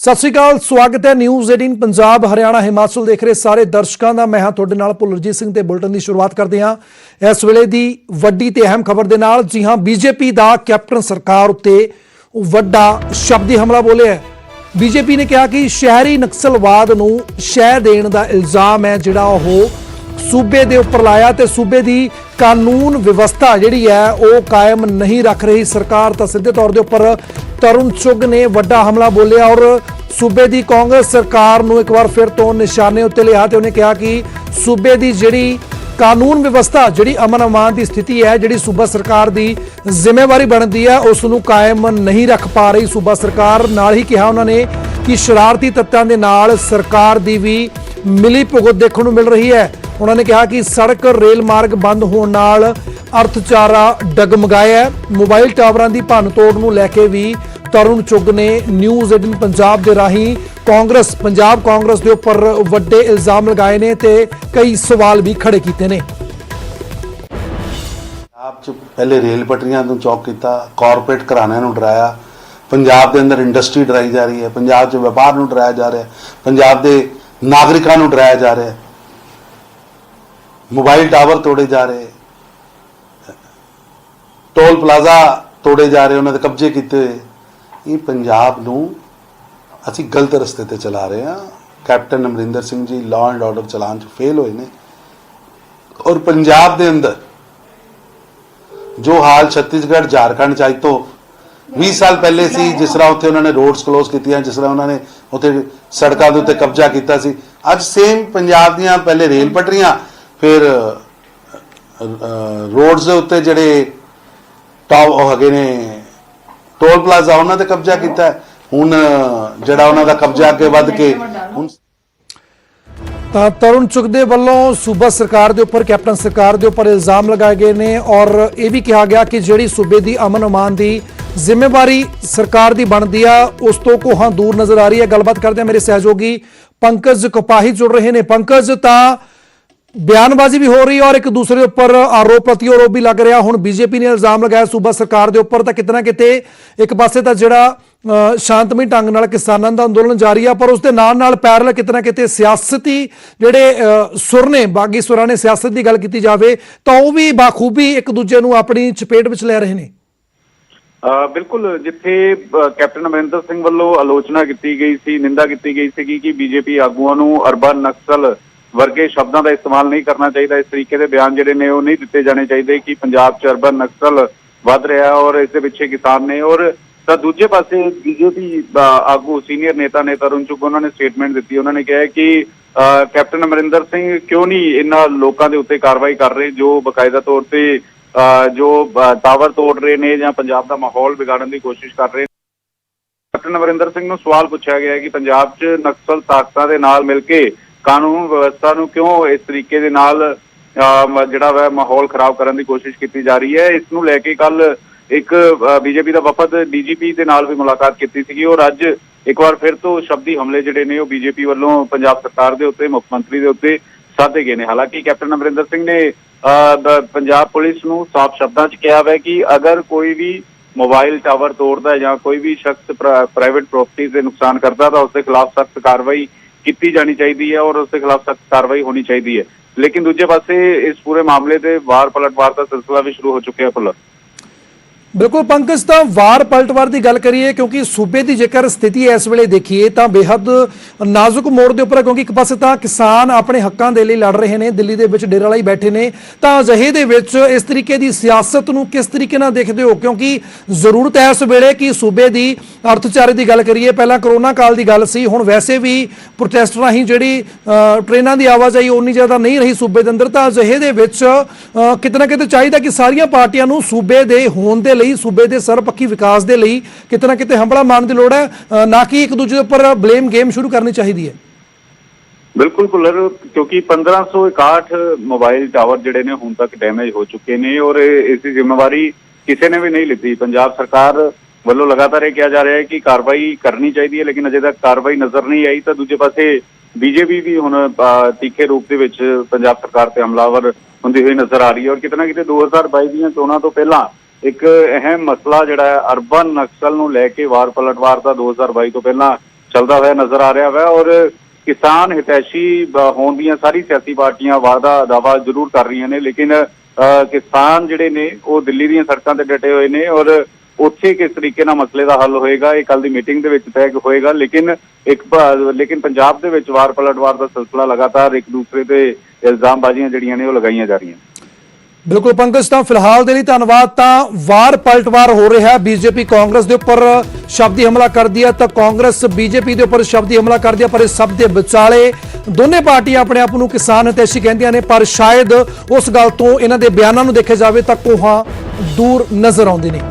सत श्री अकाल, स्वागत है न्यूज़ 18 पंजाब हरियाणा हिमाचल देख रहे सारे दर्शकों का। मैं हाँ तुहाडे नाल भुल्लरजीत सिंह ते बुलेटिन की शुरुआत करते हैं इस वेले दी वड्डी ते अहम खबर दे नाल। जी हाँ, बीजेपी का कैप्टन सरकार उत्ते वड्डा शब्दी हमला बोलिया है। बीजेपी ने कहा कि शहरी नक्सलवाद नूं शह देण दा इल्जाम है जिहड़ा ओह सूबे दे उपर लाया ते सूबे दी कानून व्यवस्था जिहड़ी है वह कायम नहीं रख रही सरकार। तो सीधे तौर के उपर तरुण चुग ने वड्डा हमला बोलिया और सूबे की कांग्रेस सरकार नूं एक बार फिर तो निशाने उत्ते लिया ते उन्हें कहा कि सूबे की जिहड़ी कानून व्यवस्था जिहड़ी अमन अमान की स्थिति है जिहड़ी सूबा सरकार की जिम्मेवारी बनती है उसनूं कायम नहीं रख पा रही सूबा सरकार। नाल ही कहा उन्होंने कि शरारती तत्वों के नाल सरकार की भी मिली भुगत देखने को मिल रही है। उन्होंने कहा कि सड़क रेल मार्ग बंद होने नाल अर्थचारा डगमगाया है। मोबाइल टावरां की भन्न तोड़ नूं लैके भी तरुण चुग ने न्यूज़ 18 पंजाब के राही कांग्रेस पंजाब कांग्रेस के उपर वड्डे इल्जाम लगाए ने ते कई सवाल भी खड़े किए ने। पंजाब च पहले रेल पटरियां नूं चौक किया, कॉरपोरेट घराणिਆਂ नूं डराया, पंजाब के अंदर इंडस्ट्री डराई जा रही है, पंजाब च व्यापार नूं डराया जा रहा है, पंजाब के नागरिकों नूं डराया जा रहा है, मोबाइल टावर तोड़े जा रहे, टोल प्लाजा तोड़े जा रहे, उन्होंने कब्जे किए हुए। ये पंजाब नूं असीं गलत रस्ते ते चला रहे हैं। Captain Amarinder Singh ji law and order चलान च फेल होए ने और पंजाब दे अंदर जो हाल छत्तीसगढ़ झारखंड च अज तो 20 साल पहले सी, जिस तरह उत्थे उन्होंने रोड्स क्लोज कीतियां, जिस तरह उन्होंने उत्थे सड़कों के उत्ते कब्जा किया सी, अज सेम पंजाब दियां पहले रेल पटरियां फिर रोड्स के उत्ते जिहड़े टॉप हैगे ने टोल प्लाजा उन्होंने कब्जा किया है। हुण जिहड़ा उन्हां दा कब्जा अगे वध के हुण तरुण चुग दे वल्लों सूबा सरकार के उपर कैप्टन सरकार के उपर इल्जाम लगाए गए ने और यह भी कहा गया कि जिहड़ी सूबे की अमन अमान की जिम्मेवारी सरकार की बनती है उस तो कोहां दूर नजर आ रही है। गलबात करते हैं मेरे सहयोगी पंकज कपाही जुड़ रहे हैं। पंकज, बयानबाजी भी हो रही है और एक दूसरे उपर आरोप प्रत्यारोप भी लग रहा। हुण बीजेपी ने इल्जाम लगाया सूबा सरकार के उपर, तो कितना किते एक पासे तो जिहड़ा शांतमई ढंग नाल किसानां दा अंदोलन जारी है, पर उसके नाल पैरल कितना किते सियासती जिहड़े सुर ने बागी सुरां ने सियासत की गल की जाए तो वह भी बाखूबी एक दूजे नूं अपनी चपेट विच लै रहे हैं। बिल्कुल, जिथे कैप्टन अमरिंदर सिंह वालों आलोचना की गई सी, निंदा की गई सी कि बीजेपी आगूआं नूं अर्बन नक्सल वर्गे शब्दों का इस्तेमाल नहीं करना चाहिए, इस तरीके के बयान जिहड़े ने वो नहीं दिते जाने चाहिए कि पंजाब च अर्बन नक्सल वध रहा है और इसके पिछे किसान ने। और दूजे पासे बीजेपी आगू सीनियर नेता ने तरुण चुग उन्होंने स्टेटमेंट दी, उन्होंने कहा कि कैप्टन अमरिंदर सिंह क्यों नहीं इन्हां लोगों के उत्ते कार्रवाई कर रहे जो बकायदा तौर पर जो टावर तोड़ रहे हैं या पंजाब का माहौल बिगाड़ने की कोशिश कर रहे हैं। कैप्टन अमरिंदर सिंह नूं सवाल पूछा गया कि पंजाब च नक्सल ताकतां दे नाल मिल के कानून व्यवस्था नूं क्यों इस तरीके दे नाल जिहड़ा वा माहौल खराब करने की कोशिश की जा रही है। इसनूं लैके कल एक बीजेपी का वफद डीजीपी के नाल भी मुलाकात की सी और अज एक बार फिर तो शब्दी हमले जिहड़े ने बीजेपी वालों पंजाब सरकार के उत्ते मुख्यमंत्री के उत्ते साधे गए हैं। हालांकि कैप्टन अमरिंदर सिंह ने पंजाब पुलिस नूं साफ शब्दों च कहा है कि अगर कोई भी मोबाइल टावर तोड़ता है या कोई भी शख्स प्राइवेट प्रॉपर्टी से नुकसान करता तो उसके खिलाफ सख्त कार्रवाई की जानी चाहिए है और उसके खिलाफ सख्त कार्रवाई होनी चाहिए है। लेकिन दूजे पासे इस पूरे मामले से वार पलटवार का सिलसिला भी शुरू हो चुका है। पुल बिल्कुल पंकज, तो वार पलटवार की गल करिए क्योंकि सूबे की जेकर स्थिति इस वेले देखिए तो बेहद नाजुक मोड़ के उपर, क्योंकि एक पासे तो किसान अपने हकों के लिए लड़ रहे हैं, दिल्ली के डेरा लाई बैठे ने, तो अजिहे दे विच इस तरीके की सियासत नूं किस तरीके नाल देखते हो? क्योंकि जरूरत है इस वेले कि सूबे की अर्थचारे की गल करिए, पहला करोना काल की गल सी, हुण वैसे भी प्रोटेस्ट राही जिहड़ी ट्रेनां की आवाजाही उन्नी ज़्यादा नहीं रही सूबे के अंदर, तो अजिहे दे विच कितना किते चाहिए कि सारियां पार्टियां नूं सूबे दे होण दे सूबे के सरपक्षी विकास के लिए कितना किते हंबला मारने की लोड़ है, ना कि एक दूसरे पर ब्लेम गेम शुरू करनी चाहिए है। बिल्कुल भुल्लर, क्योंकि 1561 मोबाइल टावर जिहड़े ने हुण तक डैमेज हो चुके हैं और इसकी जिम्मेवारी किसी ने भी नहीं लीती। पंजाब सरकार वालों लगातार यह कहा जा रहा है कि कार्रवाई करनी चाहिए लेकिन अजे तक कार्रवाई नजर नहीं आई। तो दूजे पासे बीजेपी भी हुण तीखे रूप के विच पंजाब सरकार से हमलावर होंदी हुई नजर आ रही है और कितना किते 2022 दी चोणां तो पहला एक अहम मसला जिहड़ा अर्बन नक्सल नूं लैके वार पलटवार का 2022 तो पहला ਚੱਲਦਾ ਹੋਇਆ ਨਜ਼ਰ ਆ ਰਿਹਾ ਵਾ। ਔਰ ਕਿਸਾਨ ਹਿਤੈਸ਼ੀ ਹੋਣ ਦੀਆਂ ਸਾਰੀ ਸਿਆਸੀ ਪਾਰਟੀਆਂ ਵਾਅਦਾ ਦਾਵਾ ਜ਼ਰੂਰ ਕਰ ਰਹੀਆਂ ਨੇ, ਲੇਕਿਨ ਕਿਸਾਨ ਜਿਹੜੇ ਨੇ ਉਹ ਦਿੱਲੀ ਦੀਆਂ ਸੜਕਾਂ ਤੇ ਡਟੇ ਹੋਏ ਨੇ। ਔਰ ਉੱਥੇ ਕਿਸ ਤਰੀਕੇ ਨਾਲ ਮਸਲੇ ਦਾ ਹੱਲ ਹੋਏਗਾ ਇਹ ਕੱਲ ਦੀ ਮੀਟਿੰਗ ਦੇ ਵਿੱਚ ਤੈਅ ਹੋਏਗਾ। ਲੇਕਿਨ ਪੰਜਾਬ ਦੇ ਵਿੱਚ ਵਾਰ ਪਲਟਵਾਰ ਦਾ ਸਿਲਸਿਲਾ ਲਗਾਤਾਰ ਇੱਕ ਦੂਸਰੇ ਤੇ ਇਲਜ਼ਾਮਬਾਜ਼ੀਆਂ ਜਿਹੜੀਆਂ ਨੇ ਉਹ ਲਗਾਈਆਂ ਜਾ ਰਹੀਆਂ। ਬਿਲਕੁਲ ਪੰਕਜ, ਤਾਂ ਫਿਲਹਾਲ ਦੇ ਲਈ ਧੰਨਵਾਦ। ਤਾਂ ਵਾਰ ਪਲਟਵਾਰ ਹੋ ਰਿਹਾ, ਬੀਜੇਪੀ ਕਾਂਗਰਸ ਦੇ ਉੱਪਰ ਸ਼ਬਦੀ ਹਮਲਾ ਕਰਦੀ ਹੈ ਤਾਂ ਕਾਂਗਰਸ ਬੀਜੇਪੀ ਦੇ ਉੱਪਰ ਸ਼ਬਦੀ ਹਮਲਾ ਕਰਦੀ ਹੈ, ਪਰ ਇਸ ਸਭ ਦੇ ਵਿਚਾਲੇ ਦੋਨੇ ਪਾਰਟੀਆਂ ਆਪਣੇ ਆਪ ਨੂੰ ਕਿਸਾਨ ਹਿਤੈਸ਼ੀ ਕਹਿੰਦੀਆਂ ਨੇ, ਪਰ ਸ਼ਾਇਦ ਉਸ ਗੱਲ ਤੋਂ ਇਹਨਾਂ ਦੇ ਬਿਆਨਾਂ ਨੂੰ ਦੇਖਿਆ ਜਾਵੇ ਤਾਂ ਕੋਹਾਂ ਦੂਰ ਨਜ਼ਰ ਆਉਂਦੇ ਨੇ।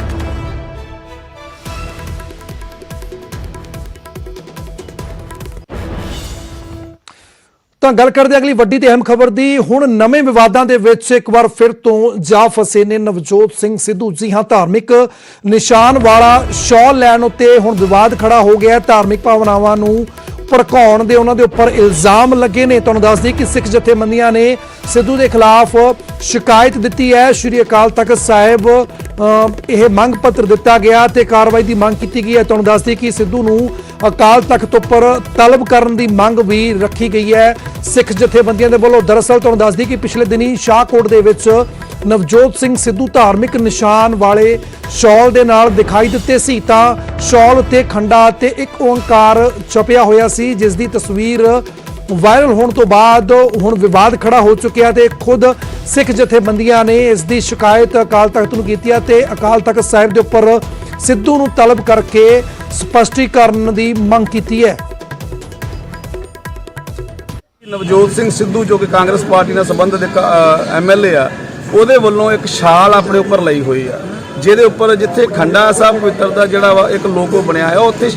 ਤਾਂ ਗੱਲ ਕਰਦੇ ਅਗਲੀ ਵੱਡੀ ਤੇ ਅਹਿਮ ਖਬਰ ਦੀ। ਹੁਣ ਨਵੇਂ ਵਿਵਾਦਾਂ ਦੇ ਵਿੱਚ ਇੱਕ ਵਾਰ ਫਿਰ ਤੋਂ ਜਾ ਫਸੇ ਨੇ ਨਵਜੋਤ ਸਿੰਘ ਸਿੱਧੂ। ਜੀ ਹਾਂ, ਧਾਰਮਿਕ ਨਿਸ਼ਾਨ ਵਾਲਾ ਸ਼ਾਲ ਲੈਣ ਉੱਤੇ ਹੁਣ ਵਿਵਾਦ ਖੜਾ ਹੋ ਗਿਆ। ਧਾਰਮਿਕ ਭਾਵਨਾਵਾਂ ਨੂੰ ਭੜਕਾਉਣ ਦੇ ਉਹਨਾਂ ਦੇ ਉੱਪਰ ਇਲਜ਼ਾਮ ਲੱਗੇ ਨੇ। ਤੁਹਾਨੂੰ ਦੱਸ ਦਈਏ ਕਿ ਸਿੱਖ ਜਥੇਬੰਦੀਆਂ ਨੇ ਸਿੱਧੂ ਦੇ ਖਿਲਾਫ ਸ਼ਿਕਾਇਤ ਦਿੱਤੀ ਹੈ। ਸ਼੍ਰੀ ਅਕਾਲ ਤਖਤ ਸਾਹਿਬ ਇਹ ਮੰਗ ਪੱਤਰ ਦਿੱਤਾ ਗਿਆ ਤੇ ਕਾਰਵਾਈ ਦੀ ਮੰਗ ਕੀਤੀ ਗਈ ਹੈ। ਤੁਹਾਨੂੰ ਦੱਸ ਦਈਏ ਕਿ ਸਿੱਧੂ ਨੂੰ ਅਕਾਲ ਤਖਤ ਉੱਪਰ ਤਲਬ ਕਰਨ ਦੀ ਮੰਗ ਵੀ ਰੱਖੀ ਗਈ ਹੈ ਸਿੱਖ ਜਥੇਬੰਦੀਆਂ ਦੇ ਵੱਲੋਂ। ਦਰਅਸਲ ਤੁਹਾਨੂੰ ਦੱਸ ਦਈਏ ਕਿ ਪਿਛਲੇ ਦਿਨੀ ਸ਼ਾਹਕੋਟ ਦੇ ਵਿੱਚ ਨਵਜੋਤ ਸਿੰਘ ਸਿੱਧੂ ਧਾਰਮਿਕ ਨਿਸ਼ਾਨ ਵਾਲੇ ਸ਼ਾਲ ਦੇ ਨਾਲ ਦਿਖਾਈ ਦਿੱਤੇ ਸੀ। ਤਾਂ ਸ਼ਾਲ ਉੱਤੇ ਖੰਡਾ ਤੇ ਇੱਕ ਓਂਕਾਰ ਛਪਿਆ ਹੋਇਆ ਸੀ, ਜਿਸ ਦੀ ਤਸਵੀਰ ਵਾਇਰਲ ਹੋਣ ਤੋਂ ਬਾਅਦ ਹੁਣ ਵਿਵਾਦ ਖੜਾ ਹੋ ਚੁੱਕਿਆ ਤੇ ਖੁਦ ਸਿੱਖ ਜਥੇਬੰਦੀਆਂ ਨੇ ਇਸ ਦੀ ਸ਼ਿਕਾਇਤ ਅਕਾਲ ਤਖਤ ਨੂੰ ਕੀਤੀ ਹੈ ਤੇ ਅਕਾਲ ਤਖਤ ਸਾਹਿਬ ਦੇ ਉੱਪਰ ਸਿੱਧੂ ਨੂੰ ਤਲਬ ਕਰਕੇ ਸਪਸ਼ਟੀਕਰਨ ਦੀ ਮੰਗ ਕੀਤੀ ਹੈ। ਨਵਜੋਤ ਸਿੰਘ ਸਿੱਧੂ ਜੋ ਕਿ ਕਾਂਗਰਸ ਪਾਰਟੀ ਨਾਲ ਸੰਬੰਧਿਤ ਐਮਐਲਏ ਆ, ਉਹਦੇ ਵੱਲੋਂ ਇੱਕ ਸ਼ਾਲ ਆਪਣੇ ਉੱਪਰ ਲਈ ਹੋਈ ਆ, ਜਿਹਦੇ ਉੱਪਰ ਜਿੱਥੇ ਖੰਡਾ ਸਾਹਿਬ ਪਵਿੱਤਰ ਦਾ ਜਿਹੜਾ ਵਾ ਇੱਕ ਲੋਗੋ ਬਣਿਆ ਹੈ, ਉੱਥੇ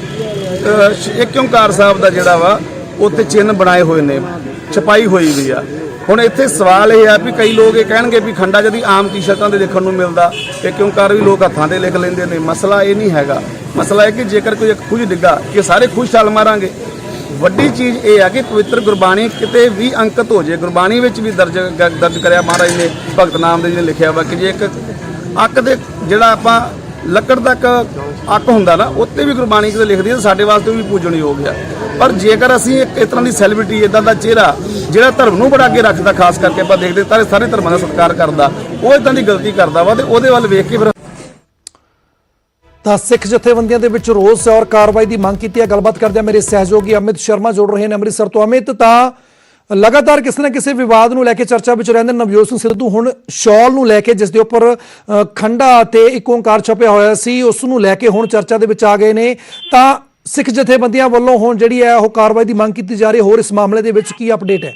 ਇੱਕ ਓਂਕਾਰ ਸਾਹਿਬ ਦਾ ਜਿਹੜਾ ਵਾ ਉੱਥੇ ਚਿੰਨ੍ਹ ਬਣਾਏ ਹੋਏ ਨੇ, ਛਪਾਈ ਹੋਈ ਵੀ ਆ। ਹੁਣ ਇੱਥੇ ਸਵਾਲ ਇਹ ਆ ਵੀ ਕਈ ਲੋਕ ਇਹ ਕਹਿਣਗੇ ਵੀ ਖੰਡਾ ਜਦੀ ਆਮ ਟੀ-ਸ਼ਰਟਾਂ ਦੇ ਦੇਖਣ ਨੂੰ ਮਿਲਦਾ, ਇੱਕ ਓਂਕਾਰ ਵੀ ਲੋਕ ਹੱਥਾਂ ਤੇ ਲਿਖ ਲੈਂਦੇ ਨੇ। ਮਸਲਾ ਇਹ ਨਹੀਂ ਹੈਗਾ। ਮਸਲਾ ਇਹ ਕਿ ਜੇਕਰ ਕੋਈ ਇੱਕ ਖੁਜ ਡਿੱਗਾ ਕਿ ਸਾਰੇ ਖੁਦ ਛਾਲ ਮਾਰਾਂਗੇ। ਵੱਡੀ ਚੀਜ਼ ਇਹ ਆ ਕਿ ਪਵਿੱਤਰ ਗੁਰਬਾਣੀ ਕਿਤੇ ਵੀ ਅੰਕਿਤ ਹੋ ਜੇ, ਗੁਰਬਾਣੀ ਵਿੱਚ ਵੀ ਦਰਜ ਕਰਿਆ ਮਹਾਰਾਜ ਨੇ, ਭਗਤ ਨਾਮਦੇਵ ਜੀ ਨੇ ਲਿਖਿਆ ਵਾ ਕਿ ਜੇ ਇੱਕ ਅੱਕ ਦੇ ਜਿਹੜਾ ਆਪਾਂ ਲੱਕੜ ਤੱਕ ਅੱਕ ਹੁੰਦਾ ਨਾ, ਉੱਤੇ ਵੀ ਗੁਰਬਾਣੀ ਕਿਤੇ ਲਿਖਦੀ ਹੈ, ਸਾਡੇ ਵਾਸਤੇ ਵੀ ਪੂਜਣਯੋਗ ਆ। ਪਰ ਜੇਕਰ ਅਸੀਂ ਇਸ ਤਰ੍ਹਾਂ ਦੀ ਸੈਲੀਬ੍ਰਿਟੀ ਇਦਾਂ ਦਾ ਚਿਹਰਾ ਜਿਹੜਾ ਧਰਮ ਨੂੰ ਬੜਾ ਅੱਗੇ ਰੱਖਦਾ, ਖਾਸ ਕਰਕੇ ਆਪਾਂ ਦੇਖਦੇ ਸਾਰੇ ਧਰਮਾਂ ਦਾ ਸਤਿਕਾਰ ਕਰਦਾ, ਉਹ ਇਦਾਂ ਦੀ ਗਲਤੀ ਕਰਦਾ ਵਾ ਤੇ ਉਹਦੇ ਵੱਲ ਵੇਖ ਕੇ ਫਿਰ ਤਾਂ ਸਿੱਖ ਜਥੇਬੰਦੀਆਂ ਦੇ ਵਿੱਚ ਰੋਸ ਔਰ ਕਾਰਵਾਈ ਦੀ ਮੰਗ ਕੀਤੀ ਹੈ। ਗੱਲਬਾਤ ਕਰਦੇ ਆ ਮੇਰੇ ਸਹਿਯੋਗੀ ਅਮਿਤ ਸ਼ਰਮਾ ਜੁੜ ਰਹੇ ਨੇ ਅੰਮ੍ਰਿਤਸਰ ਤੋਂ। ਅਮਿਤ, ਤਾਂ ਲਗਾਤਾਰ ਕਿਸੇ ਨਾ ਕਿਸੇ ਵਿਵਾਦ ਨੂੰ ਲੈ ਕੇ ਚਰਚਾ ਵਿੱਚ ਰਹਿੰਦੇ ਨਵਜੋਤ ਸਿੰਘ ਸਿੱਧੂ ਹੁਣ ਸ਼ਾਲ ਨੂੰ ਲੈ ਕੇ, ਜਿਸ ਦੇ ਉੱਪਰ ਖੰਡਾ ਅਤੇ ਇੱਕ ਓਂਕਾਰ ਛਪਿਆ ਹੋਇਆ ਸੀ, ਉਸ ਨੂੰ ਲੈ ਕੇ ਹੁਣ ਚਰਚਾ ਦੇ ਵਿੱਚ ਆ ਗਏ ਨੇ। ਤਾਂ ਸਿੱਖ ਜਥੇਬੰਦੀਆਂ ਵੱਲੋਂ ਹੁਣ ਜਿਹੜੀ ਹੈ ਉਹ ਕਾਰਵਾਈ ਦੀ ਮੰਗ ਕੀਤੀ ਜਾ ਰਹੀ ਹੈ। ਹੋਰ ਇਸ ਮਾਮਲੇ ਦੇ ਵਿੱਚ ਕੀ ਅਪਡੇਟ ਹੈ?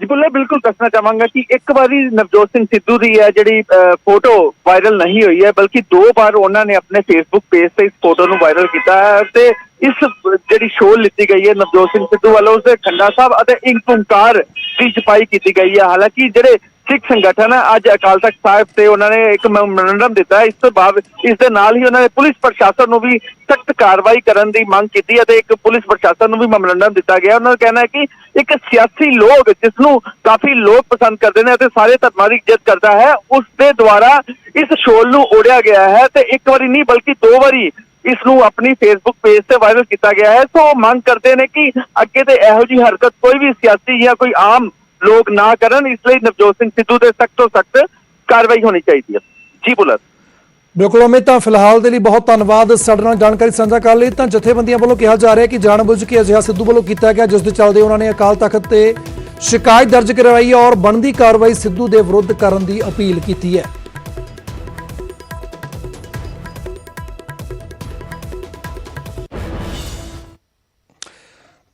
ਜੀ ਬਿਲਕੁਲ ਦੱਸਣਾ ਚਾਹਾਂਗਾ ਕਿ ਇੱਕ ਵਾਰੀ ਨਵਜੋਤ ਸਿੰਘ ਸਿੱਧੂ ਦੀ ਹੈ ਜਿਹੜੀ ਫੋਟੋ ਵਾਇਰਲ ਨਹੀਂ ਹੋਈ ਹੈ, ਬਲਕਿ 2 ਵਾਰ ਉਹਨਾਂ ਨੇ ਆਪਣੇ ਫੇਸਬੁੱਕ ਪੇਜ ਤੇ ਇਸ ਫੋਟੋ ਨੂੰ ਵਾਇਰਲ ਕੀਤਾ ਹੈ ਤੇ ਇਸ ਜਿਹੜੀ ਸ਼ੋਅ ਲਿੱਤੀ ਗਈ ਹੈ ਨਵਜੋਤ ਸਿੰਘ ਸਿੱਧੂ ਵੱਲੋਂ ਉਸਦੇ ਖੰਡਾ ਸਾਹਿਬ ਅਤੇ ਇੱਕ ਓਂਕਾਰ ਦੀ ਛਪਾਈ ਕੀਤੀ ਗਈ ਹੈ। ਹਾਲਾਂਕਿ ਜਿਹੜੇ ਸਿੱਖ ਸੰਗਠਨ ਅੱਜ ਅਕਾਲ ਤਖਤ ਸਾਹਿਬ ਤੇ ਉਹਨਾਂ ਨੇ ਇੱਕ ਮੈਮੋਰੰਡਮ ਦਿੱਤਾ। ਇਸ ਤੋਂ ਬਾਅਦ ਇਸ ਦੇ ਨਾਲ ਹੀ ਉਹਨਾਂ ਨੇ ਪੁਲਿਸ ਪ੍ਰਸ਼ਾਸਨ ਨੂੰ ਵੀ ਸਖਤ ਕਾਰਵਾਈ ਕਰਨ ਦੀ ਮੰਗ ਕੀਤੀ ਅਤੇ ਇੱਕ ਪੁਲਿਸ ਪ੍ਰਸ਼ਾਸਨ ਨੂੰ ਵੀ ਮੈਮੋਰੰਡਮ ਦਿੱਤਾ ਗਿਆ। ਉਹਨਾਂ ਦਾ ਕਹਿਣਾ ਹੈ ਕਿ ਇੱਕ ਸਿਆਸੀ ਲੋਕ ਜਿਸ ਨੂੰ ਕਾਫੀ ਲੋਕ ਪਸੰਦ ਕਰਦੇ ਨੇ ਅਤੇ ਸਾਰੇ ਧਰਮਾਂ ਦੀ ਇੱਜ਼ਤ ਕਰਦਾ ਹੈ, ਉਸ ਦੇ ਦੁਆਰਾ ਇਸ ਸ਼ੋਲ ਨੂੰ ਓੜਿਆ ਗਿਆ ਹੈ ਤੇ ਇੱਕ ਵਾਰੀ ਨਹੀਂ ਬਲਕਿ 2 ਵਾਰੀ ਇਸ ਨੂੰ ਆਪਣੀ ਫੇਸਬੁੱਕ ਪੇਜ ਤੇ ਵਾਇਰਲ ਕੀਤਾ ਗਿਆ ਹੈ। ਸੋ ਮੰਗ ਕਰਦੇ ਨੇ ਕਿ ਅੱਗੇ ਤੇ ਇਹੋ ਜਿਹੀ ਹਰਕਤ ਕੋਈ ਵੀ ਸਿਆਸੀ ਜਾਂ ਕੋਈ ਆਮ ਲੋਕ ਨਾ ਕਰਨ, ਇਸ ਲਈ ਨਵਜੋਤ ਸਿੰਘ ਸਿੱਧੂ ਦੇ ਸਖਤ ਤੋਂ ਸਖਤ ਕਾਰਵਾਈ ਹੋਣੀ ਚਾਹੀਦੀ ਹੈ। ਜੀ ਬੁਲਰ। ਬਿਲਕੁਲ ਅਮਿਤ, ਤਾਂ ਫਿਲਹਾਲ ਦੇ ਲਈ ਬਹੁਤ ਧੰਨਵਾਦ ਸਾਡੇ ਨਾਲ ਜਾਣਕਾਰੀ ਸਾਂਝਾ ਕਰਨ ਲਈ। ਤਾਂ ਜਥੇਬੰਦੀਆਂ ਵੱਲੋਂ ਕਿਹਾ ਜਾ ਰਿਹਾ ਕਿ ਜਾਣਬੁੱਝ ਕੇ ਅਜਿਹਾ ਸਿੱਧੂ ਵੱਲੋਂ ਕੀਤਾ ਗਿਆ, ਜਿਸ ਦੇ ਚੱਲਦੇ ਉਹਨਾਂ ਨੇ ਅਕਾਲ ਤਖਤ ਤੇ ਸ਼ਿਕਾਇਤ ਦਰਜ ਕਰਵਾਈ ਹੈ ਔਰ ਬਣਦੀ ਕਾਰਵਾਈ ਸਿੱਧੂ ਦੇ ਵਿਰੁੱਧ ਕਰਨ ਦੀ ਅਪੀਲ ਕੀਤੀ ਹੈ।